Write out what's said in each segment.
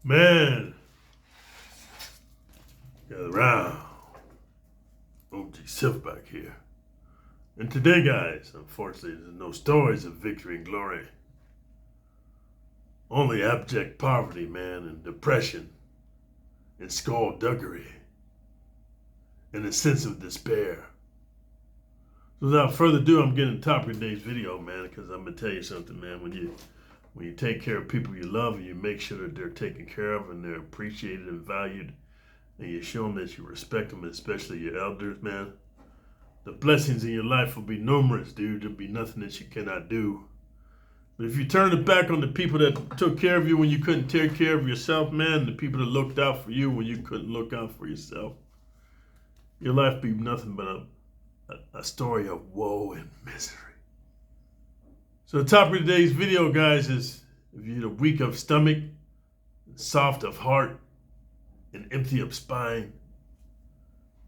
Man, gather round. OG Sif back here. And today, guys, unfortunately, there's no stories of victory and glory. Only abject poverty, man, and depression, and skullduggery, and a sense of despair. So without further ado, I'm getting top of today's video, man, because I'm going to tell you something, man. When you take care of people you love, and you make sure that they're taken care of and they're appreciated and valued, and you show them that you respect them, especially your elders, man, the blessings in your life will be numerous, dude. There'll be nothing that you cannot do. But if you turn it back on the people that took care of you when you couldn't take care of yourself, man, the people that looked out for you when you couldn't look out for yourself, your life be nothing but a story of woe and misery. So the topic of today's video, guys, is if you're weak of stomach, soft of heart, and empty of spine,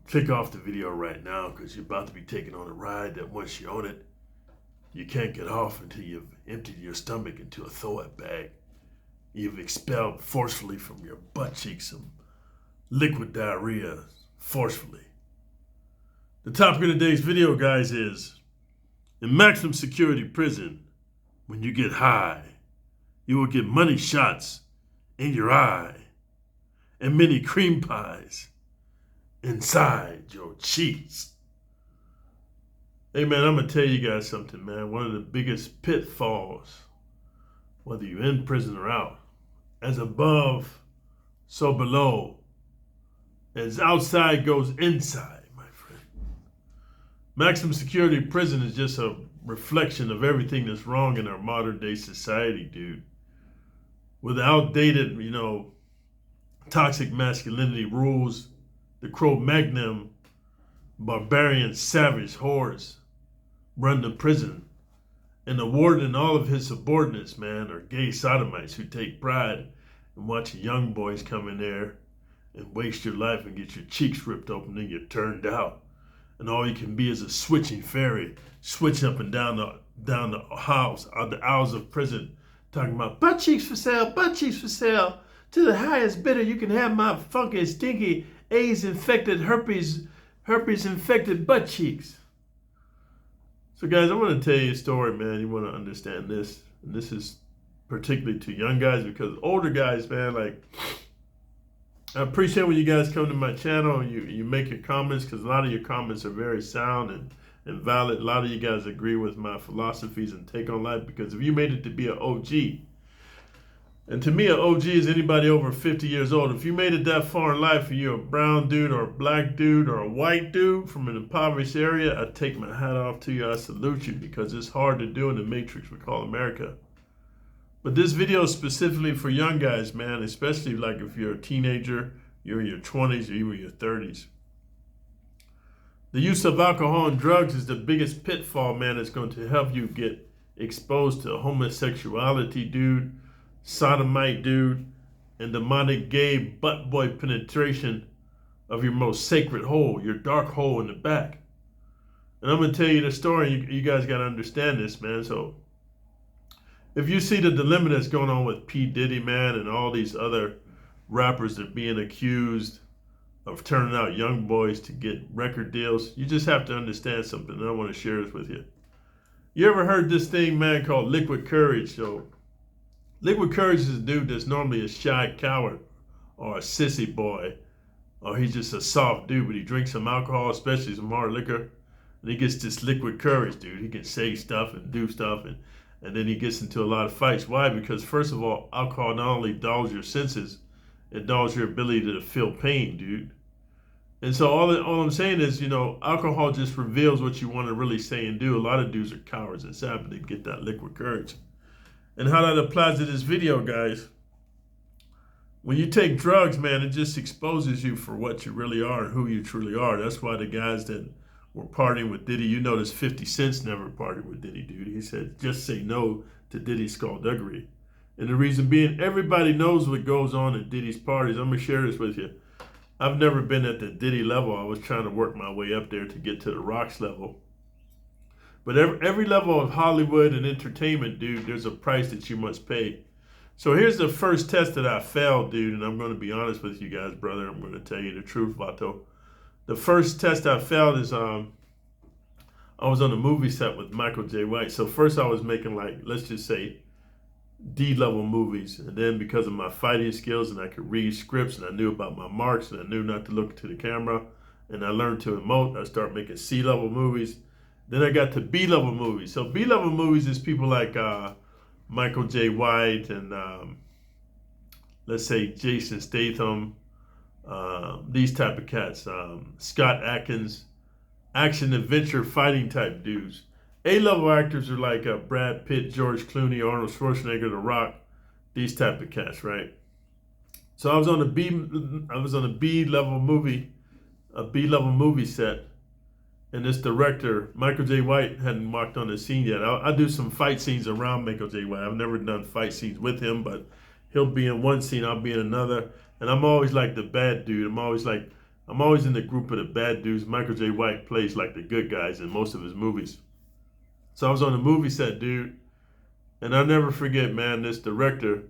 click off the video right now because you're about to be taken on a ride that once you own it, you can't get off until you've emptied your stomach into a throw-up bag. You've expelled forcefully from your butt cheeks some liquid diarrhea forcefully. The topic of today's video, guys, is in maximum security prison, when you get high, you will get money shots in your eye and many cream pies inside your cheeks. Hey, man, I'm going to tell you guys something, man. One of the biggest pitfalls, whether you're in prison or out, as above, so below, as outside goes inside, my friend. Maximum security prison is just a reflection of everything that's wrong in our modern day society, dude. With outdated, toxic masculinity rules, the Cro-Magnon barbarian savage hordes run the prison, and the warden and all of his subordinates, man, are gay sodomites who take pride in watching young boys come in there and waste your life and get your cheeks ripped open and you're turned out. And all you can be is a switching fairy, switching up and down the aisles of prison, talking about butt cheeks for sale, butt cheeks for sale. To the highest bidder, you can have my funky, stinky, AIDS-infected, herpes-infected butt cheeks. So, guys, I want to tell you a story, man. You want to understand this. And this is particularly to young guys, because older guys, man, I appreciate when you guys come to my channel and you make your comments, because a lot of your comments are very sound and valid. A lot of you guys agree with my philosophies and take on life, because if you made it to be an OG, and to me, an OG is anybody over 50 years old. If you made it that far in life and you're a brown dude or a black dude or a white dude from an impoverished area, I take my hat off to you. I salute you, because it's hard to do in the matrix we call America. But this video is specifically for young guys, man, especially like if you're a teenager, you're in your 20s or even your 30s. The use of alcohol and drugs is the biggest pitfall, man. It's going to help you get exposed to homosexuality, dude, sodomite, dude, and demonic gay butt boy penetration of your most sacred hole, your dark hole in the back. And I'm going to tell you the story. You guys got to understand this, man. So if you see the dilemma that's going on with P. Diddy, man, and all these other rappers that are being accused of turning out young boys to get record deals, you just have to understand something, and I want to share this with you. You ever heard this thing, man, called liquid courage? So liquid courage is a dude that's normally a shy coward or a sissy boy, or he's just a soft dude, but he drinks some alcohol, especially some hard liquor, and he gets this liquid courage, dude. He can say stuff and do stuff, and then he gets into a lot of fights. Why? Because first of all, alcohol not only dulls your senses, it dulls your ability to feel pain, dude. And so all I'm saying is, alcohol just reveals what you want to really say and do. A lot of dudes are cowards inside, but they get that liquid courage. And how that applies to this video, guys, when you take drugs, man, it just exposes you for what you really are and who you truly are. That's why the guys that were partying with Diddy, you notice 50 Cent never partied with Diddy, dude. He said, just say no to Diddy's skullduggery. And the reason being, everybody knows what goes on at Diddy's parties. I'm going to share this with you. I've never been at the Diddy level. I was trying to work my way up there to get to the Rocks level. But every level of Hollywood and entertainment, dude, there's a price that you must pay. So here's the first test that I failed, dude, and I'm going to be honest with you guys, brother. I'm going to tell you the truth, Vato. The first test I failed is I was on a movie set with Michael J. White. So first I was making, like, let's just say D-level movies, and then because of my fighting skills and I could read scripts and I knew about my marks and I knew not to look to the camera and I learned to emote, I started making C-level movies. Then I got to B-level movies. So B-level movies is people like Michael J. White and let's say Jason Statham, these type of cats, Scott Adkins, action adventure fighting type dudes. A-level actors are like Brad Pitt, George Clooney, Arnold Schwarzenegger, The Rock, these type of cats, right? So I was on a B-level movie set, and this director, Michael J. White, hadn't walked on the scene yet. I do some fight scenes around Michael J. White. I've never done fight scenes with him, but he'll be in one scene, I'll be in another, and I'm always like the bad dude. I'm always in the group of the bad dudes. Michael J. White plays like the good guys in most of his movies. So I was on a movie set, dude, and I'll never forget, man, this director,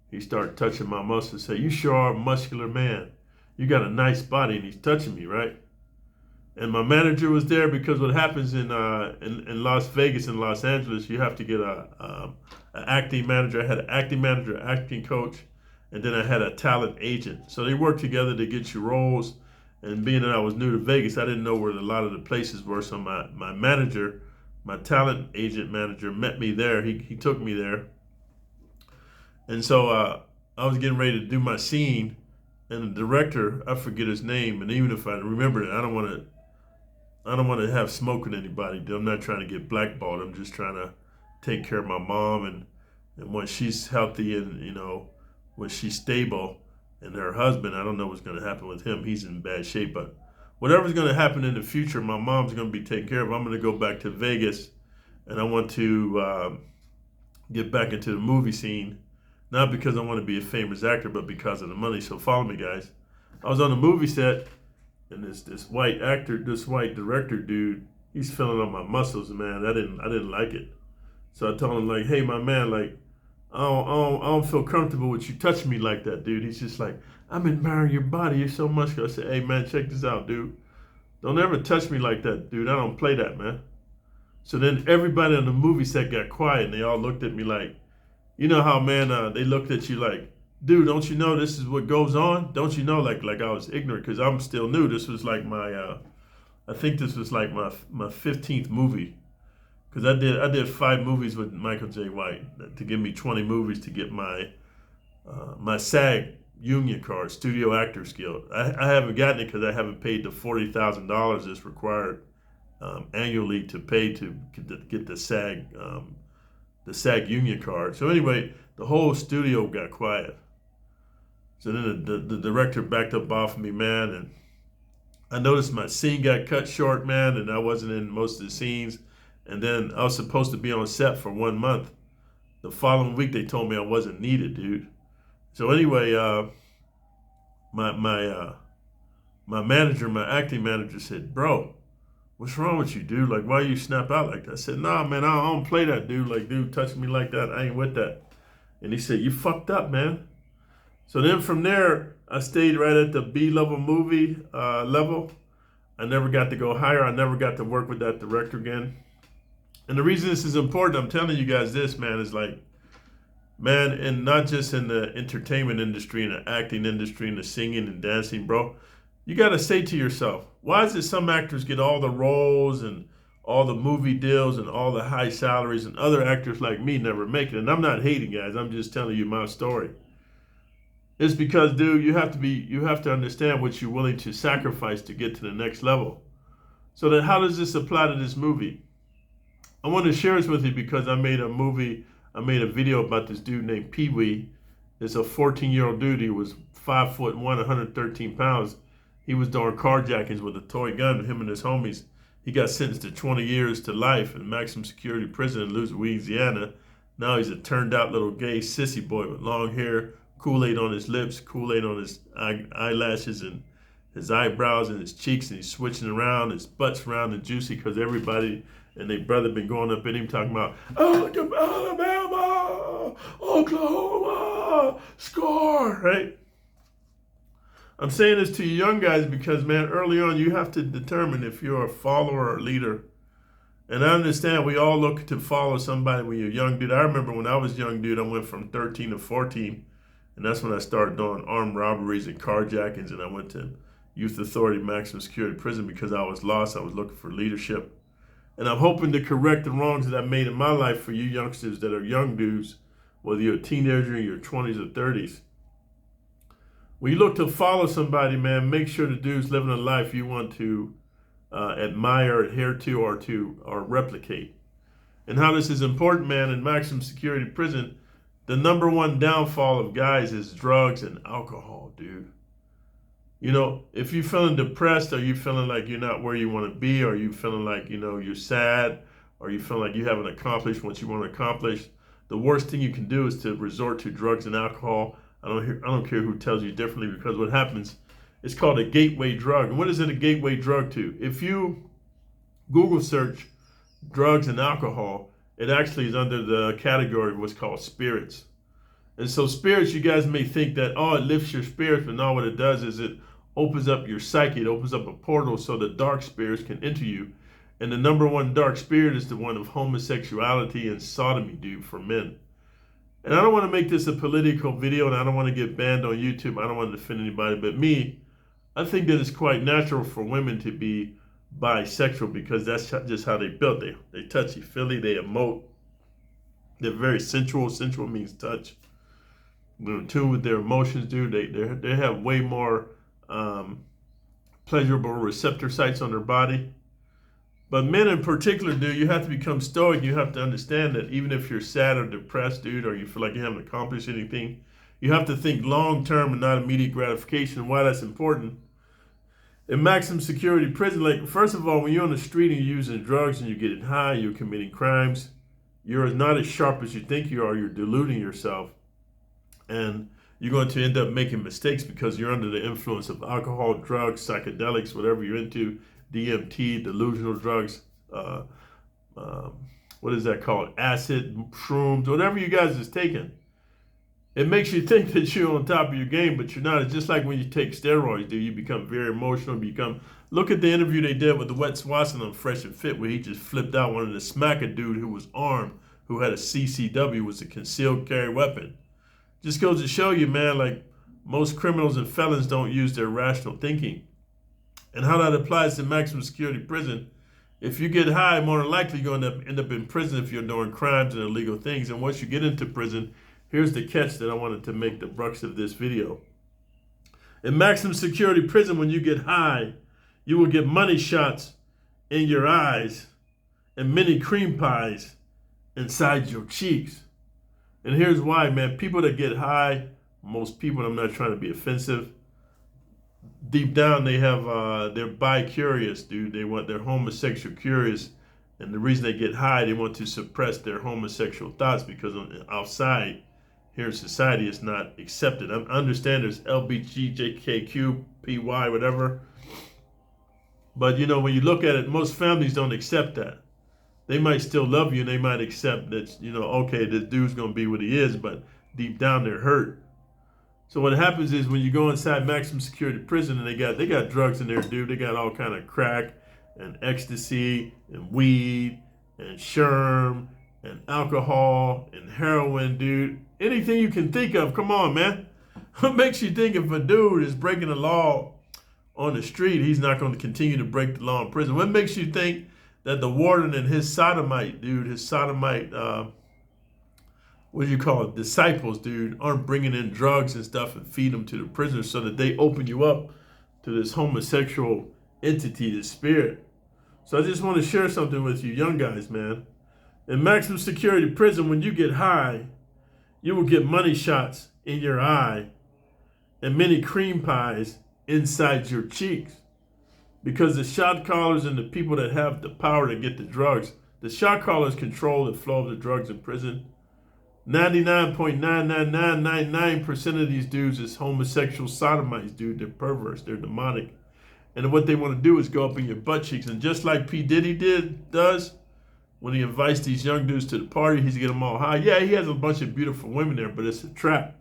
he started touching my muscles and said, "You sure are a muscular man. You got a nice body," and he's touching me, right? And my manager was there because what happens in Las Vegas and Los Angeles, you have to get an acting manager. I had an acting manager, acting coach, and then I had a talent agent. So they work together to get you roles. And being that I was new to Vegas, I didn't know where a lot of the places were. So my manager, my talent agent manager, met me there. He took me there. And so I was getting ready to do my scene, and the director, I forget his name, and even if I remember it, I don't want to have smoke with anybody. I'm not trying to get blackballed. I'm just trying to take care of my mom, and when she's healthy and, you know, when she's stable, and her husband, I don't know what's going to happen with him. He's in bad shape, but whatever's going to happen in the future, my mom's going to be taken care of. I'm going to go back to Vegas, and I want to get back into the movie scene, not because I want to be a famous actor, but because of the money. So follow me, guys. I was on a movie set, and this white director dude, he's feeling on my muscles, man. I didn't like it. So I told him, like, "Hey, my man, like, I don't feel comfortable with you touching me like that, dude." He's just like, "I'm admiring your body. You're so muscular." I said, "Hey, man, check this out, dude. Don't ever touch me like that, dude. I don't play that, man." So then everybody on the movie set got quiet, and they all looked at me like, you know how, man, they looked at you like, "Dude, don't you know this is what goes on? Don't you know?" Like I was ignorant because I'm still new. This was like I think this was like my 15th movie. Because I did 5 movies with Michael J. White to give me 20 movies to get my my SAG union card, Studio Actors Guild. I haven't gotten it because I haven't paid the $40,000 that's required annually to pay to get the SAG union card. So anyway, the whole studio got quiet. So then the director backed up off of me, man, and I noticed my scene got cut short, man, and I wasn't in most of the scenes. And then I was supposed to be on set for 1 month. The following week, they told me I wasn't needed, dude. So anyway, my manager, my acting manager said, "Bro, what's wrong with you, dude? Like, why you snap out like that?" I said, "Nah, man, I don't play that, dude. Like, dude, touch me like that. I ain't with that." And he said, "You fucked up, man." So then from there, I stayed right at the B-level movie level. I never got to go higher. I never got to work with that director again. And the reason this is important, I'm telling you guys this, man, is like, man, and not just in the entertainment industry and the acting industry and the singing and dancing, bro. You got to say to yourself, why is it some actors get all the roles and all the movie deals and all the high salaries and other actors like me never make it? And I'm not hating, guys. I'm just telling you my story. It's because, dude, you have to understand what you're willing to sacrifice to get to the next level. So then how does this apply to this movie? I want to share this with you because I made a video about this dude named Pee Wee. It's a 14-year-old dude. He was 5'1", 113 pounds. He was doing carjackings with a toy gun, him and his homies. He got sentenced to 20 years to life in maximum security prison in Louisiana. Now he's a turned out little gay sissy boy with long hair, Kool-Aid on his lips, Kool-Aid on his eyelashes and his eyebrows and his cheeks, and he's switching around. His butt's round and juicy because everybody and their brother been going up in him talking about Alabama, Oklahoma, score, right? I'm saying this to you young guys because, man, early on you have to determine if you're a follower or leader. And I understand we all look to follow somebody when you're a young dude. I remember when I was a young dude, I went from 13 to 14, and that's when I started doing armed robberies and carjackings, and I went to Youth Authority Maximum Security Prison because I was lost. I was looking for leadership. And I'm hoping to correct the wrongs that I made in my life for you youngsters that are young dudes, whether you're a teenager in your 20s or 30s. When you look to follow somebody, man, make sure the dude's living a life you want to admire, adhere to, or replicate. And how this is important, man, in maximum security prison, the number one downfall of guys is drugs and alcohol, dude. You know, if you're feeling depressed, or you feeling like you're not where you want to be, or you feeling like, you know, you're sad, or you feel like you haven't accomplished what you want to accomplish, the worst thing you can do is to resort to drugs and alcohol. I don't care who tells you differently, because what happens, it's called a gateway drug. And what is it a gateway drug to? If you Google search drugs and alcohol, it actually is under the category of what's called spirits. And so spirits, you guys may think that, oh, it lifts your spirits, but no, what it does is it opens up your psyche. It opens up a portal so the dark spirits can enter you. And the number one dark spirit is the one of homosexuality and sodomy, dude, for men. And I don't want to make this a political video, and I don't want to get banned on YouTube. I don't want to defend anybody, but me, I think that it's quite natural for women to be bisexual because that's just how they built. They touchy-feely, they emote. They're very sensual. Sensual means touch. They're in tune with their emotions, dude. They have way more pleasurable receptor sites on their body. But men in particular, dude, you have to become stoic. You have to understand that even if you're sad or depressed, dude, or you feel like you haven't accomplished anything, you have to think long-term and not immediate gratification. Why that's important? In maximum security prison, like, first of all, when you're on the street and you're using drugs and you're getting high, you're committing crimes, you're not as sharp as you think you are. You're deluding yourself. And you're going to end up making mistakes because you're under the influence of alcohol, drugs, psychedelics, whatever you're into, DMT, delusional drugs, what is that called? Acid, shrooms, whatever you guys is taking. It makes you think that you're on top of your game, but you're not. It's just like when you take steroids, dude. You become very emotional. Look at the interview they did with the Wet Swanson on Fresh and Fit, where he just flipped out one of the smacker dude who was armed, who had a CCW, was a concealed carry weapon. Just goes to show you, man, like, most criminals and felons don't use their rational thinking. And how that applies to maximum security prison, if you get high, more than likely you're going to end up in prison if you're doing crimes and illegal things. And once you get into prison, here's the catch that I wanted to make the crux of this video. In maximum security prison, when you get high, you will get money shots in your eyes and mini cream pies inside your cheeks. And here's why, man. People that get high, most people, I'm not trying to be offensive, deep down they're bi-curious, dude. They're homosexual curious. And the reason they get high, they want to suppress their homosexual thoughts because outside, here in society, it's not accepted. I understand there's LBGTQ, whatever. But, you know, when you look at it, most families don't accept that. They might still love you and they might accept that, you know, okay, this dude's going to be what he is, but deep down they're hurt. So what happens is when you go inside maximum security prison and they got drugs in there, dude. They got all kind of crack and ecstasy and weed and sherm and alcohol and heroin, dude. Anything you can think of. Come on, man. What makes you think if a dude is breaking the law on the street, he's not going to continue to break the law in prison? What makes you think that the warden and his sodomite, what do you call it, disciples, dude, aren't bringing in drugs and stuff and feed them to the prisoners so that they open you up to this homosexual entity, this spirit? So I just want to share something with you young guys, man. In maximum security prison, when you get high, you will get money shots in your eye and many cream pies inside your cheeks. Because the shot callers and the people that have the power to get the drugs, the shot callers control the flow of the drugs in prison. 99.99999% of these dudes is homosexual sodomites, dude. They're perverse. They're demonic. And what they want to do is go up in your butt cheeks. And just like P. Diddy does, when he invites these young dudes to the party, he's getting them all high. Yeah, he has a bunch of beautiful women there, but it's a trap.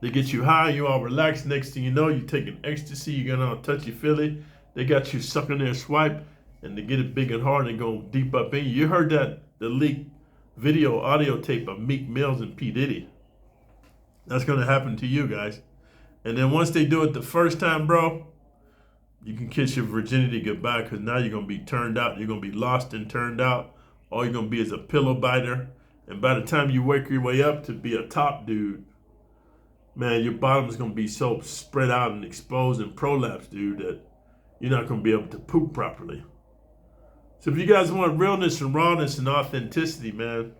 They get you high, you all relaxed. Next thing you know, you're taking ecstasy, you're getting all touchy-feely. They got you sucking their swipe, and they get it big and hard and go deep up in you. You heard that, the leaked video, audio tape of Meek Mills and P. Diddy. That's going to happen to you guys. And then once they do it the first time, bro, you can kiss your virginity goodbye, because now you're going to be turned out. You're going to be lost and turned out. All you're going to be is a pillow biter. And by the time you work your way up to be a top dude, man, your bottom is going to be so spread out and exposed and prolapsed, dude, that you're not going to be able to poop properly. So if you guys want realness and rawness and authenticity, man,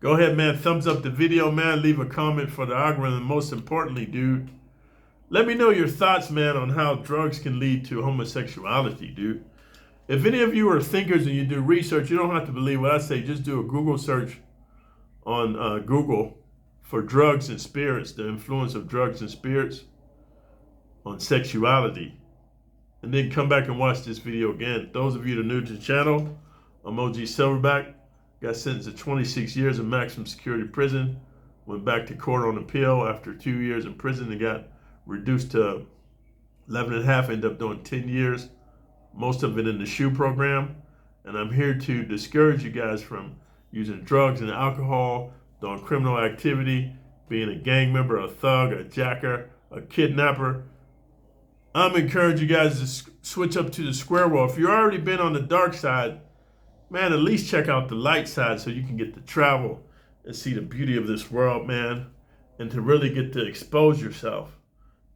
go ahead, man. Thumbs up the video, man. Leave a comment for the algorithm. Most importantly, dude, let me know your thoughts, man, on how drugs can lead to homosexuality, dude. If any of you are thinkers and you do research, you don't have to believe what I say. Just do a Google search on Google for drugs and spirits, the influence of drugs and spirits on sexuality. And then come back and watch this video again. Those of you that are new to the channel, I'm OG Silverback. Got sentenced to 26 years in maximum security prison. Went back to court on appeal after 2 years in prison and got reduced to 11 and a half. Ended up doing 10 years, most of it in the SHU program. And I'm here to discourage you guys from using drugs and alcohol, doing criminal activity, being a gang member, a thug, a jacker, a kidnapper. I'm encouraging you guys to switch up to the square world. If you've already been on the dark side, man, at least check out the light side so you can get to travel and see the beauty of this world, man, and to really get to expose yourself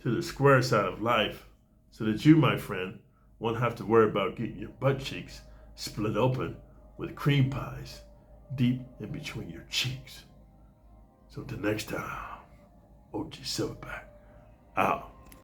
to the square side of life so that you, my friend, won't have to worry about getting your butt cheeks split open with cream pies deep in between your cheeks. So until next time, OG Silverback out.